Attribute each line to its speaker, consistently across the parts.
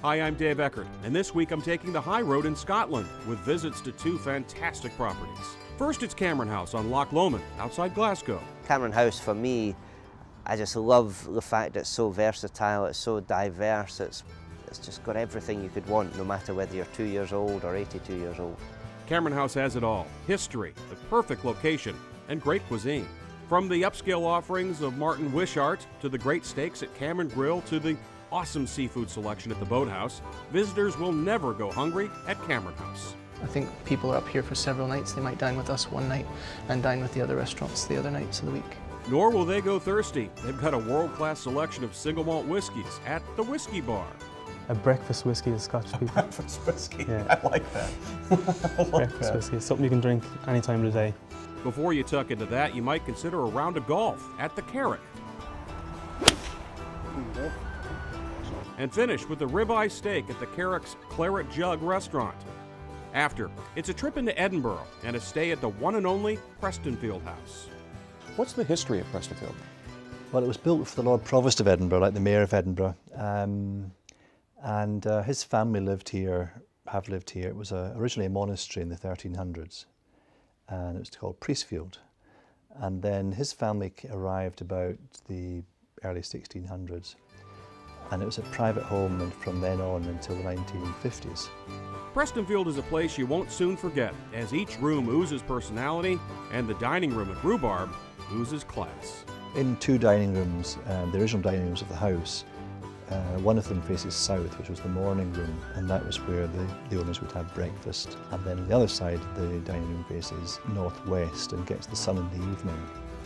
Speaker 1: Hi, I'm Dave Eckert, and this week I'm taking the high road in Scotland with visits to two fantastic properties. First, it's Cameron House on Loch Lomond, outside Glasgow.
Speaker 2: Cameron House, for me, I just love the fact it's so versatile, it's so diverse, it's just got everything you could want, no matter whether you're 2 years old or 82 years old.
Speaker 1: Cameron House has it all: history, the perfect location, and great cuisine. From the upscale offerings of Martin Wishart to the great steaks at Cameron Grill to the awesome seafood selection at the Boathouse, visitors will never go hungry at Cameron House.
Speaker 3: I think people are up here for several nights. They might dine with us one night and dine with the other restaurants the other nights of the week.
Speaker 1: Nor will they go thirsty. They've got a world-class selection of single malt whiskeys at the Whiskey Bar.
Speaker 4: A breakfast whiskey is Scotch people.
Speaker 5: Breakfast whiskey,
Speaker 4: yeah.
Speaker 5: I like that.
Speaker 4: Breakfast whiskey is something you can drink any time of the day.
Speaker 1: Before you tuck into that, you might consider a round of golf at the Carrick. And finish with the ribeye steak at the Carrick's Claret Jug restaurant. After, it's a trip into Edinburgh and a stay at the one and only Prestonfield House. What's the history of Prestonfield?
Speaker 5: Well, it was built for the Lord Provost of Edinburgh, like the Mayor of Edinburgh. His family lived here. It was originally a monastery in the 1300s, and it was called Prestonfield. And then his family arrived about the early 1600s, and it was a private home and from then on until the 1950s.
Speaker 1: Prestonfield is a place you won't soon forget, as each room oozes personality and the dining room at Rhubarb oozes class.
Speaker 5: In two dining rooms, the original dining rooms of the house, one of them faces south, which was the morning room, and that was where the owners would have breakfast. And then on the other side, the dining room faces northwest and gets the sun in the evening.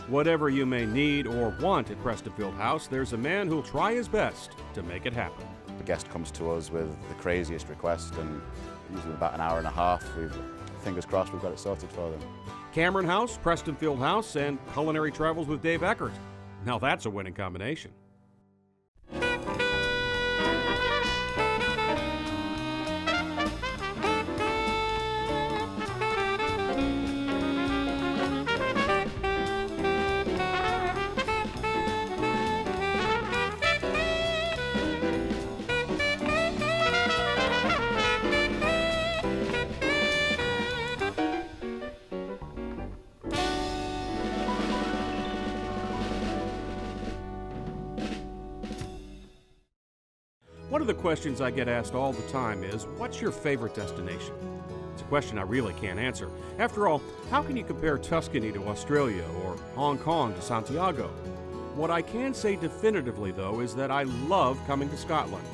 Speaker 1: Whatever you may need or want at Prestonfield House, there's a man who'll try his best to make it happen.
Speaker 6: The guest comes to us with the craziest request, and usually about an hour and a half, fingers crossed, we've got it sorted for them.
Speaker 1: Cameron House, Prestonfield House, and Culinary Travels with Dave Eckert. Now that's a winning combination. One of the questions I get asked all the time is, what's your favorite destination? It's a question I really can't answer. After all, how can you compare Tuscany to Australia or Hong Kong to Santiago? What I can say definitively, though, is that I love coming to Scotland.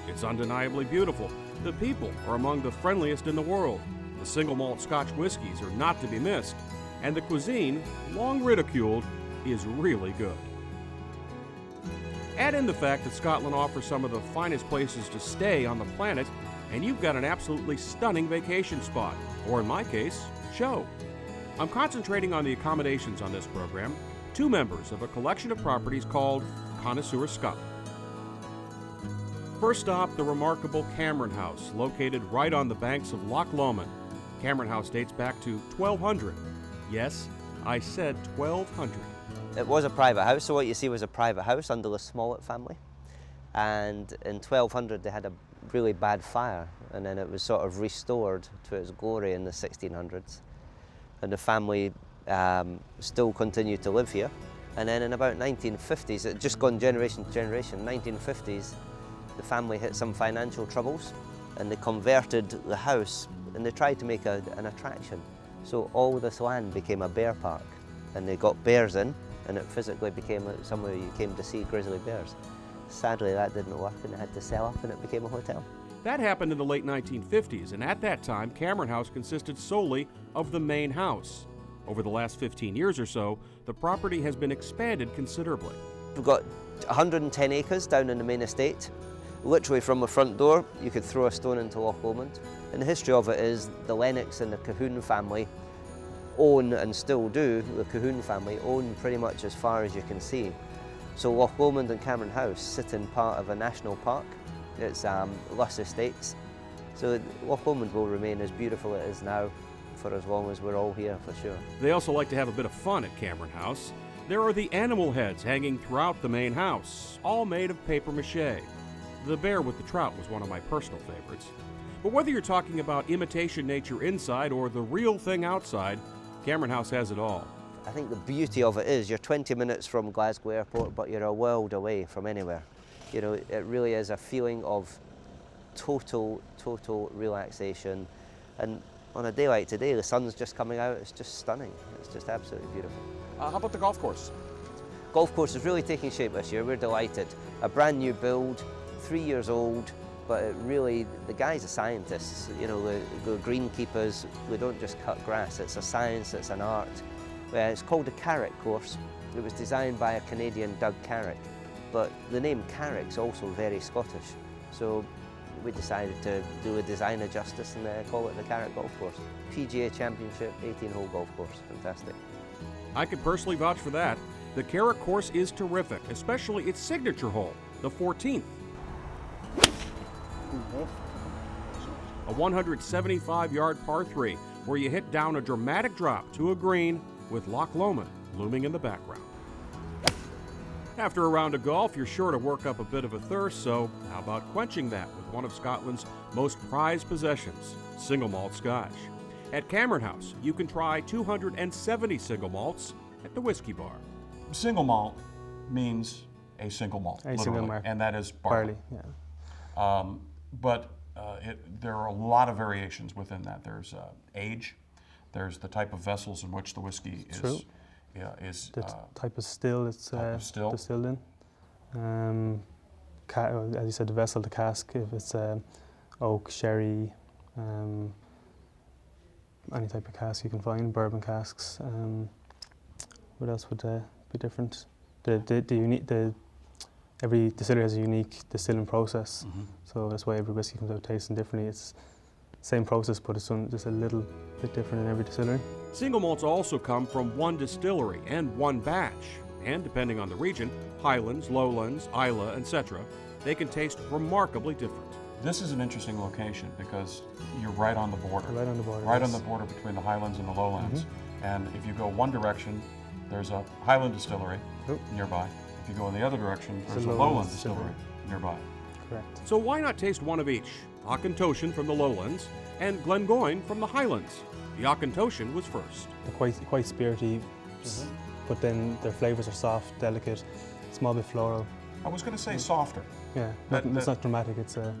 Speaker 1: It's undeniably beautiful. The people are among the friendliest in the world. The single malt Scotch whiskies are not to be missed. And the cuisine, long ridiculed, is really good. Add in the fact that Scotland offers some of the finest places to stay on the planet, and you've got an absolutely stunning vacation spot, or in my case, show. I'm concentrating on the accommodations on this program, two members of a collection of properties called Connoiseurs Scotland. First stop, the remarkable Cameron House, located right on the banks of Loch Lomond. Cameron House dates back to 1200. Yes, I said 1200.
Speaker 2: It was a private house, so what you see was a private house under the Smollett family. And in 1200 they had a really bad fire, and then it was sort of restored to its glory in the 1600s. And the family still continued to live here. And then in about 1950s, it just gone generation to generation, 1950s, the family hit some financial troubles, and they converted the house, and they tried to make an attraction. So all this land became a bear park, and they got bears in, and it physically became somewhere you came to see grizzly bears. Sadly, that didn't work, and it had to sell up, and it became a hotel.
Speaker 1: That happened in the late 1950s, and at that time, Cameron House consisted solely of the main house. Over the last 15 years or so, the property has been expanded considerably.
Speaker 2: We've got 110 acres down in the main estate. Literally from the front door, you could throw a stone into Loch Lomond. And the history of it is the Lennox and the Cahoon family own, and still do, the Cahoon family own pretty much as far as you can see. So Loch Lomond and Cameron House sit in part of a national park. It's Luss Estates. So Loch Lomond will remain as beautiful as it is now for as long as we're all here, for sure.
Speaker 1: They also like to have a bit of fun at Cameron House. There are the animal heads hanging throughout the main house, all made of papier-mâché. The bear with the trout was one of my personal favorites. But whether you're talking about imitation nature inside or the real thing outside, Cameron House has it all.
Speaker 2: I think the beauty of it is you're 20 minutes from Glasgow Airport, but you're a world away from anywhere. You know, it really is a feeling of total relaxation. And on a day like today, the sun's just coming out, it's just stunning. It's just absolutely beautiful.
Speaker 1: How about the golf course?
Speaker 2: Golf course is really taking shape this year, we're delighted. A brand new build, 3 years old, but it really, the guys are scientists, you know, the greenkeepers, we don't just cut grass, it's a science, it's an art. It's called the Carrick course. It was designed by a Canadian, Doug Carrick, but the name Carrick's also very Scottish. So we decided to do a designer justice and call it the Carrick Golf Course. PGA Championship, 18-hole golf course, fantastic.
Speaker 1: I can personally vouch for that. The Carrick course is terrific, especially its signature hole, the 14th. A 175-yard par 3 where you hit down a dramatic drop to a green with Loch Lomond looming in the background. After a round of golf, you're sure to work up a bit of a thirst, so how about quenching that with one of Scotland's most prized possessions, single malt scotch? At Cameron House, you can try 270 single malts at the whiskey bar.
Speaker 7: Single malt means a single malt,
Speaker 4: A single
Speaker 7: literally,
Speaker 4: malt.
Speaker 7: and that is barley.
Speaker 4: Yeah.
Speaker 7: But there are a lot of variations within that. There's age, there's the type of vessels in which the whiskey is.
Speaker 4: True.
Speaker 7: Is
Speaker 4: The type of still it's
Speaker 7: type of still.
Speaker 4: distilled in. As you said, the vessel, the cask, if it's oak, sherry, any type of cask you can find, bourbon casks. What else would be different? Every distillery has a unique distilling process, so that's why every whiskey comes out tasting differently. It's same process, but it's just a little bit different in every distillery.
Speaker 1: Single malts also come from one distillery and one batch, and depending on the region, Highlands, Lowlands, Islay, etc., they can taste remarkably different.
Speaker 7: This is an interesting location because you're right on the border.
Speaker 4: Right on the border.
Speaker 7: Right on
Speaker 4: yes.
Speaker 7: the border between the Highlands and the Lowlands. And if you go one direction, there's a Highland distillery nearby. If you go in the other direction, there's a Lowland distillery nearby.
Speaker 4: Correct.
Speaker 1: So why not taste one of each? Auchentoshan from the Lowlands and Glengoyne from the Highlands. The Auchentoshan was first.
Speaker 4: They're quite spirity, but then their flavours are soft, delicate, small bit floral.
Speaker 7: I was going to say softer.
Speaker 4: Yeah, it's not dramatic. It's a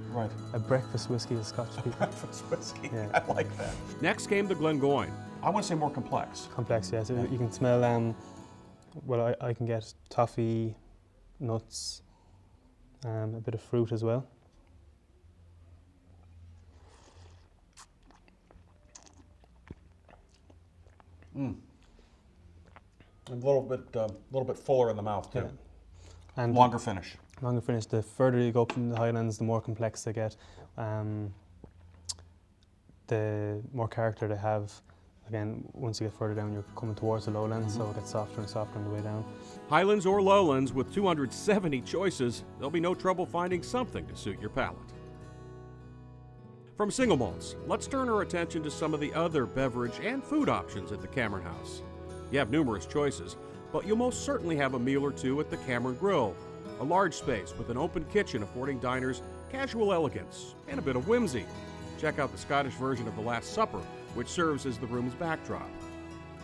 Speaker 4: breakfast whiskey as Scottish people.
Speaker 7: Breakfast whiskey.
Speaker 4: Yeah.
Speaker 7: I like that.
Speaker 1: Next came the Glengoyne.
Speaker 7: I want to say more complex.
Speaker 4: Complex, yeah. So you can smell. I can get toffee, nuts, a bit of fruit as well.
Speaker 7: A little bit fuller in the mouth too.
Speaker 4: Yeah. And
Speaker 7: Longer finish.
Speaker 4: longer finish. The further you go up in the Highlands, the more complex they get. The more character they have. Again, once you get further down, you're coming towards the Lowlands, so it gets softer and softer on the way down.
Speaker 1: Highlands or Lowlands, with 270 choices, there'll be no trouble finding something to suit your palate. From single malts, let's turn our attention to some of the other beverage and food options at the Cameron House. You have numerous choices, but you'll most certainly have a meal or two at the Cameron Grill, a large space with an open kitchen affording diners casual elegance and a bit of whimsy. Check out the Scottish version of the Last Supper, which serves as the room's backdrop.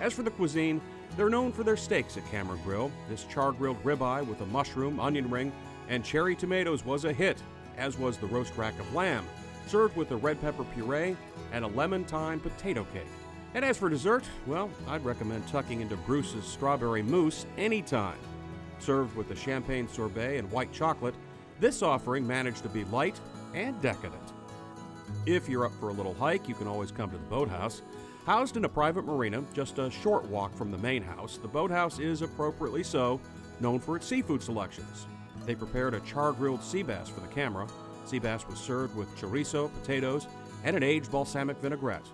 Speaker 1: As for the cuisine, they're known for their steaks at Cameron Grill. This char-grilled ribeye with a mushroom, onion ring, and cherry tomatoes was a hit, as was the roast rack of lamb, served with a red pepper puree and a lemon thyme potato cake. And as for dessert, well, I'd recommend tucking into Bruce's strawberry mousse anytime. Served with a champagne sorbet and white chocolate, this offering managed to be light and decadent. If you're up for a little hike, you can always come to the Boathouse. Housed in a private marina, just a short walk from the main house, the Boathouse is appropriately so known for its seafood selections. They prepared a char-grilled sea bass for the camera. Sea bass was served with chorizo, potatoes, and an aged balsamic vinaigrette.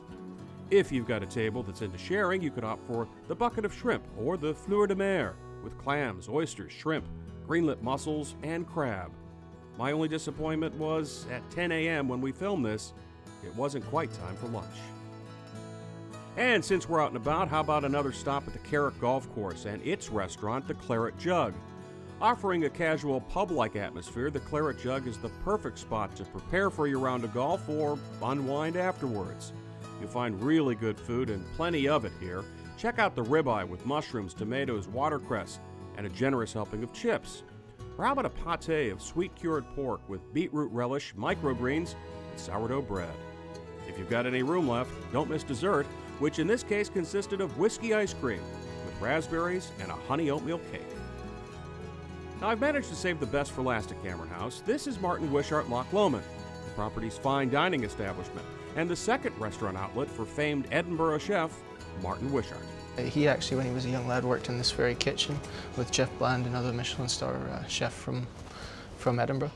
Speaker 1: If you've got a table that's into sharing, you could opt for the bucket of shrimp or the fleur de mer with clams, oysters, shrimp, greenlip mussels, and crab. My only disappointment was at 10 a.m. when we filmed this, it wasn't quite time for lunch. And since we're out and about, how about another stop at the Carrick Golf Course and its restaurant, the Claret Jug? Offering a casual pub-like atmosphere, the Claret Jug is the perfect spot to prepare for your round of golf or unwind afterwards. You'll find really good food and plenty of it here. Check out the ribeye with mushrooms, tomatoes, watercress, and a generous helping of chips. Or how about a pâté of sweet cured pork with beetroot relish, microgreens, and sourdough bread. If you've got any room left, don't miss dessert, which in this case consisted of whiskey ice cream with raspberries and a honey oatmeal cake. Now, I've managed to save the best for last at Cameron House. This is Martin Wishart Loch Lomond, the property's fine dining establishment, and the second restaurant outlet for famed Edinburgh chef Martin Wishart.
Speaker 3: He actually, when he was a young lad, worked in this very kitchen with Jeff Bland, another Michelin star chef from Edinburgh,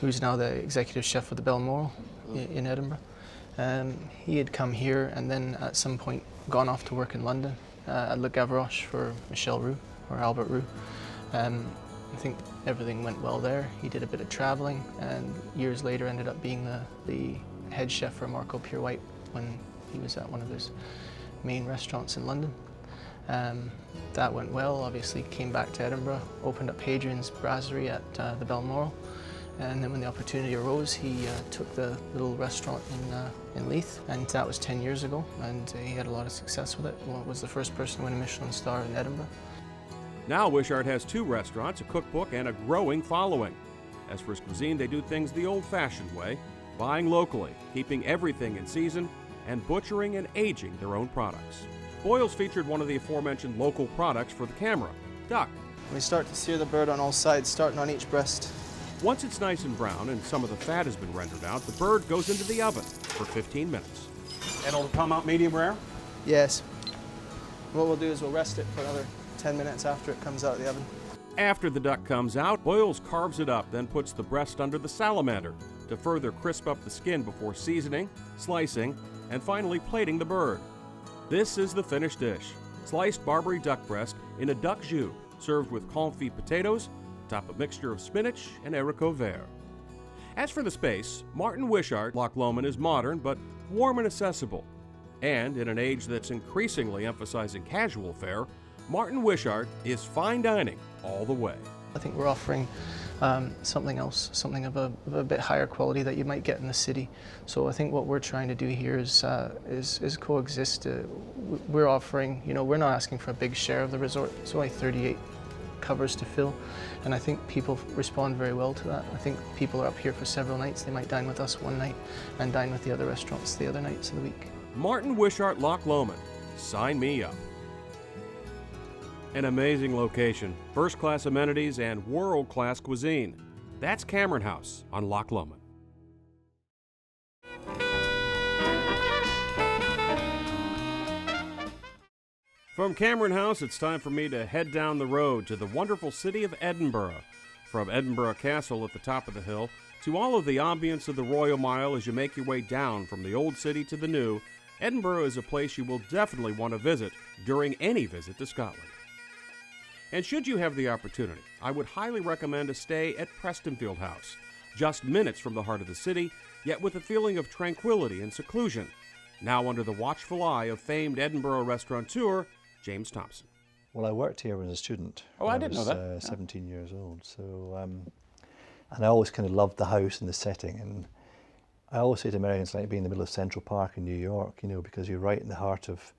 Speaker 3: who's now the executive chef of the Balmoral in Edinburgh. He had come here and then at some point gone off to work in London at Le Gavroche for Michel Roux, or Albert Roux. I think everything went well there. He did a bit of traveling and years later ended up being the head chef for Marco Pure White when he was at one of his main restaurants in London. That went well, obviously came back to Edinburgh, opened up Hadrian's Brasserie at the Balmoral, and then when the opportunity arose, he took the little restaurant in Leith, and that was 10 years ago, and he had a lot of success with it. Well, was the first person to win a Michelin star in Edinburgh.
Speaker 1: Now Wishart has 2 restaurants, a cookbook, and a growing following. As for his cuisine, they do things the old-fashioned way, buying locally, keeping everything in season, and butchering and aging their own products. Boyle's featured one of the aforementioned local products for the camera, duck.
Speaker 3: We start to sear the bird on all sides, starting on each breast.
Speaker 1: Once it's nice and brown and some of the fat has been rendered out, the bird goes into the oven for 15 minutes. It'll come out medium rare?
Speaker 3: Yes. What we'll do is we'll rest it for another 10 minutes after it comes out of the oven.
Speaker 1: After the duck comes out, Boyles carves it up, then puts the breast under the salamander to further crisp up the skin before seasoning, slicing, and finally plating the bird. This is the finished dish, sliced Barbary duck breast in a duck jus, served with confit potatoes, atop a mixture of spinach and haricot vert. As for the space, Martin Wishart Loch Lomond is modern but warm and accessible. And in an age that's increasingly emphasizing casual fare, Martin Wishart is fine dining all the way.
Speaker 3: I think we're offering something else, something of a bit higher quality that you might get in the city. So I think what we're trying to do here is coexist. We're offering, we're not asking for a big share of the resort. It's only 38 covers to fill, and I think people respond very well to that. I think people are up here for several nights. They might dine with us one night and dine with the other restaurants the other nights of the week.
Speaker 1: Martin Wishart Loch Lomond, sign me up. An amazing location, first-class amenities, and world-class cuisine. That's Cameron House on Loch Lomond. From Cameron House, it's time for me to head down the road to the wonderful city of Edinburgh. From Edinburgh Castle at the top of the hill to all of the ambience of the Royal Mile as you make your way down from the old city to the new, Edinburgh is a place you will definitely want to visit during any visit to Scotland. And should you have the opportunity, I would highly recommend a stay at Prestonfield House, just minutes from the heart of the city, yet with a feeling of tranquility and seclusion, now under the watchful eye of famed Edinburgh restaurateur James Thompson.
Speaker 5: Well, I worked here when I was a student.
Speaker 7: Oh, I didn't know that.
Speaker 5: I was 17 years old. So, and I always kind of loved the house and the setting. And I always say to Americans, like being in the middle of Central Park in New York, because you're right in the heart of,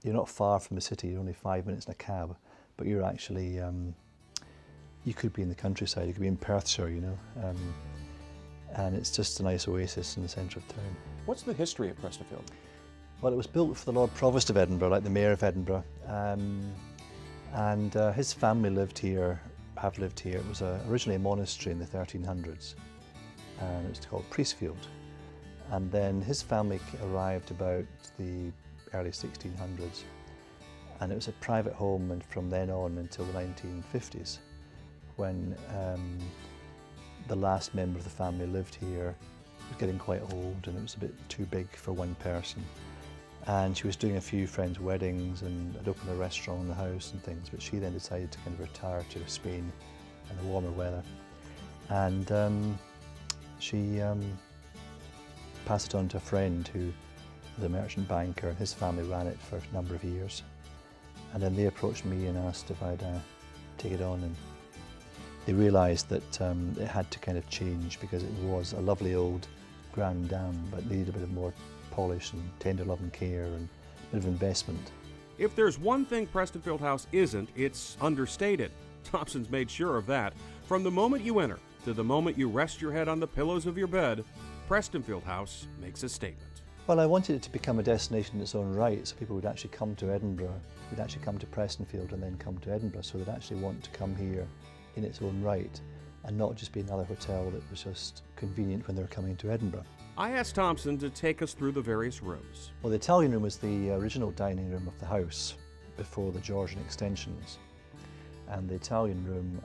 Speaker 5: you're not far from the city, you're only 5 minutes in a cab. But you're actually, you could be in the countryside, you could be in Perthshire, and it's just a nice oasis in the centre of town.
Speaker 7: What's the history of Prestonfield?
Speaker 5: Well, it was built for the Lord Provost of Edinburgh, like the Mayor of Edinburgh, and his family have lived here. It was originally a monastery in the 1300s, and it was called Prestonfield. And then his family arrived about the early 1600s. And it was a private home, and from then on until the 1950s, when the last member of the family lived here. It was getting quite old, and it was a bit too big for one person. And she was doing a few friends' weddings, and had opened a restaurant in the house and things, but she then decided to kind of retire to Spain in the warmer weather. And she passed it on to a friend who was a merchant banker, and his family ran it for a number of years. And then they approached me and asked if I'd take it on, and they realised that it had to kind of change because it was a lovely old grand dam, but needed a bit of more polish and tender love and care and a bit of investment.
Speaker 1: If there's one thing Prestonfield House isn't, it's understated. Thompson's made sure of that. From the moment you enter to the moment you rest your head on the pillows of your bed, Prestonfield House makes a statement.
Speaker 5: Well, I wanted it to become a destination in its own right, so people would actually come to Edinburgh, would actually come to Prestonfield and then come to Edinburgh, so they'd actually want to come here in its own right and not just be another hotel that was just convenient when they were coming to Edinburgh.
Speaker 1: I asked Thompson to take us through the various rooms.
Speaker 5: Well, the Italian room was the original dining room of the house before the Georgian extensions. And the Italian room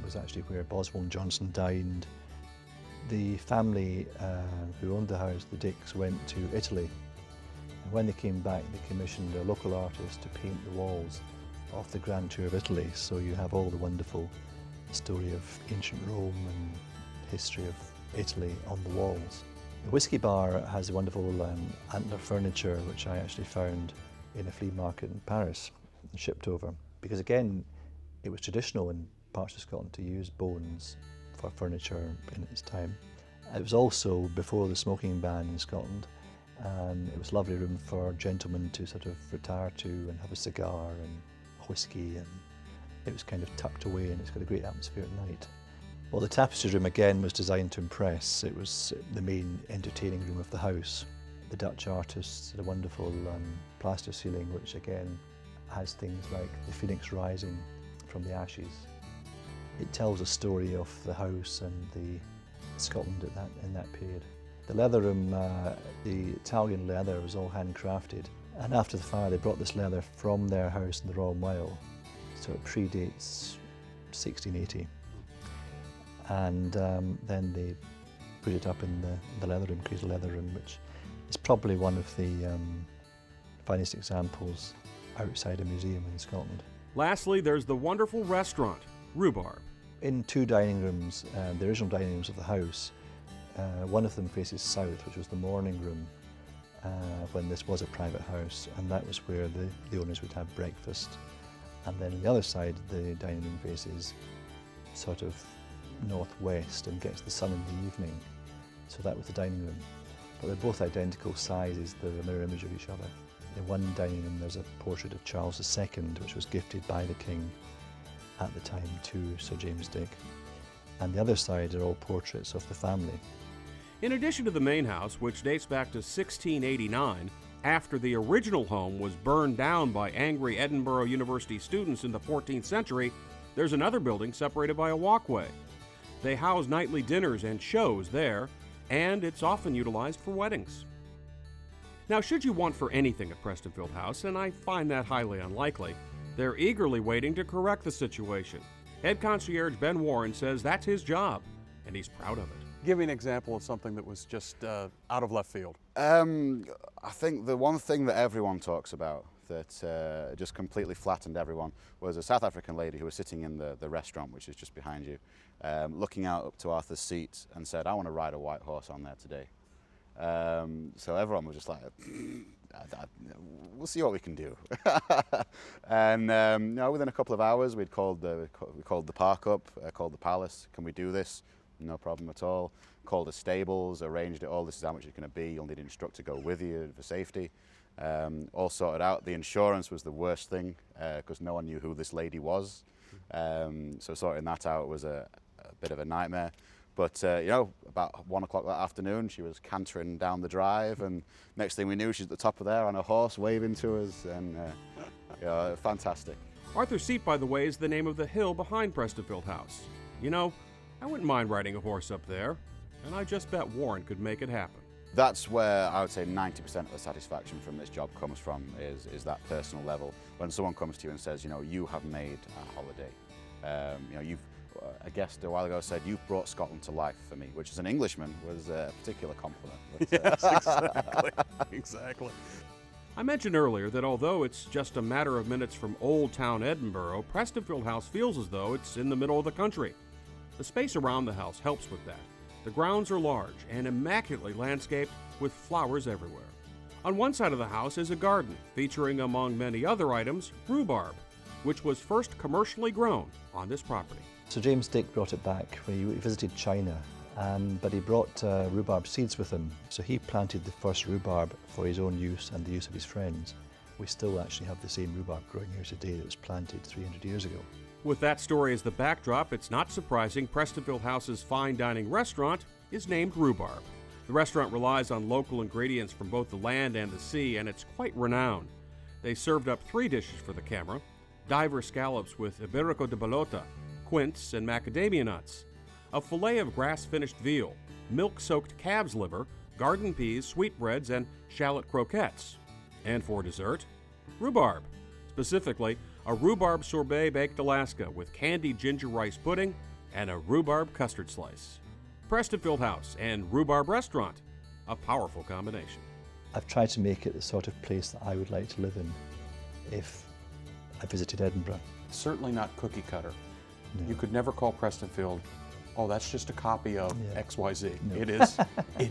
Speaker 5: was actually where Boswell and Johnson dined. The family who owned the house, the Dicks, went to Italy. And when they came back, they commissioned a local artist to paint the walls of the Grand Tour of Italy. So you have all the wonderful story of ancient Rome and history of Italy on the walls. The whisky bar has wonderful antler furniture, which I actually found in a flea market in Paris and shipped over. Because again, it was traditional in parts of Scotland to use bones for furniture in its time. It was also before the smoking ban in Scotland, and it was a lovely room for gentlemen to sort of retire to and have a cigar and whisky, and it was kind of tucked away and it's got a great atmosphere at night. Well, the tapestry room again was designed to impress. It was the main entertaining room of the house. The Dutch artists had a wonderful plaster ceiling, which again has things like the phoenix rising from the ashes. It tells a story of the house and the Scotland in that period. The leather room, the Italian leather was all handcrafted, and after the fire they brought this leather from their house in the Royal Mile, so it predates 1680. And then they put it up in the leather room, created a leather room, which is probably one of the finest examples outside a museum in Scotland.
Speaker 1: Lastly, there's the wonderful restaurant, Rhubarb.
Speaker 5: In two dining rooms, the original dining rooms of the house, one of them faces south, which was the morning room when this was a private house, and that was where the owners would have breakfast. And then on the other side, the dining room faces sort of northwest and gets the sun in the evening. So that was the dining room. But they're both identical sizes, they're a mirror image of each other. In one dining room there's a portrait of Charles II, which was gifted by the King at the time to Sir James Dick. And the other side are all portraits of the family.
Speaker 1: In addition to the main house, which dates back to 1689, after the original home was burned down by angry Edinburgh University students in the 14th century, there's another building separated by a walkway. They house nightly dinners and shows there, and it's often utilized for weddings. Now, should you want for anything at Prestonfield House, and I find that highly unlikely, they're eagerly waiting to correct the situation. Head concierge Ben Warren says that's his job, and he's proud of it.
Speaker 7: Give me an example of something that was just out of left field.
Speaker 6: I think the one thing that everyone talks about that just completely flattened everyone was a South African lady who was sitting in the restaurant, which is just behind you, looking out up to Arthur's seat and said, "I want to ride a white horse on there today." So everyone was just like, we'll see what we can do. And within a couple of hours, we called the park up, called the palace. Can we do this? No problem at all. Called the stables, arranged it all. This is how much it's going to be. You'll need an instructor to go with you for safety. All sorted out. The insurance was the worst thing because no one knew who this lady was. So sorting that out was a bit of a nightmare. But about 1 o'clock that afternoon, she was cantering down the drive, and next thing we knew, she's at the top of there on a horse waving to us, and fantastic.
Speaker 1: Arthur's Seat, by the way, is the name of the hill behind Prestonfield House. You know, I wouldn't mind riding a horse up there, and I just bet Warren could make it happen.
Speaker 6: That's where I would say 90% of the satisfaction from this job comes from, is that personal level. When someone comes to you and says, you have made a holiday. A guest a while ago said, "You've brought Scotland to life for me," which as an Englishman was a particular compliment. But,
Speaker 7: yes, exactly. Exactly.
Speaker 1: I mentioned earlier that although it's just a matter of minutes from Old Town Edinburgh, Prestonfield House feels as though it's in the middle of the country. The space around the house helps with that. The grounds are large and immaculately landscaped with flowers everywhere. On one side of the house is a garden featuring, among many other items, rhubarb. which was first commercially grown on this property.
Speaker 5: So James Dick brought it back when he visited China, but he brought rhubarb seeds with him. So he planted the first rhubarb for his own use and the use of his friends. We still actually have the same rhubarb growing here today that was planted 300 years ago.
Speaker 1: With that story as the backdrop, it's not surprising Prestonfield House's fine dining restaurant is named Rhubarb. The restaurant relies on local ingredients from both the land and the sea, and it's quite renowned. They served up 3 dishes for the camera: diver scallops with Iberico de Bolota, quince, and macadamia nuts, a fillet of grass-finished veal, milk-soaked calf's liver, garden peas, sweetbreads, and shallot croquettes. And for dessert, rhubarb. Specifically, a rhubarb sorbet baked Alaska with candied ginger rice pudding and a rhubarb custard slice. Prestonfield House and Rhubarb Restaurant, a powerful combination.
Speaker 5: I've tried to make it the sort of place that I would like to live in if I visited Edinburgh.
Speaker 7: Certainly not cookie cutter.
Speaker 5: No.
Speaker 7: You could never call Prestonfield, oh, that's just a copy of XYZ.
Speaker 5: No.
Speaker 7: It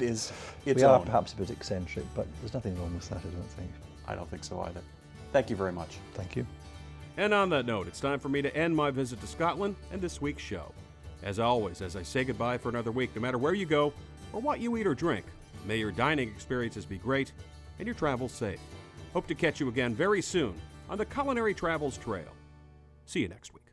Speaker 7: is its
Speaker 5: We are
Speaker 7: own.
Speaker 5: perhaps a bit eccentric, but there's nothing wrong with that, I don't think.
Speaker 7: I don't think so either. Thank you very much.
Speaker 5: Thank you.
Speaker 1: And on that note, it's time for me to end my visit to Scotland and this week's show. As always, as I say goodbye for another week, no matter where you go or what you eat or drink, may your dining experiences be great and your travels safe. Hope to catch you again very soon on the Culinary Travels Trail. See you next week.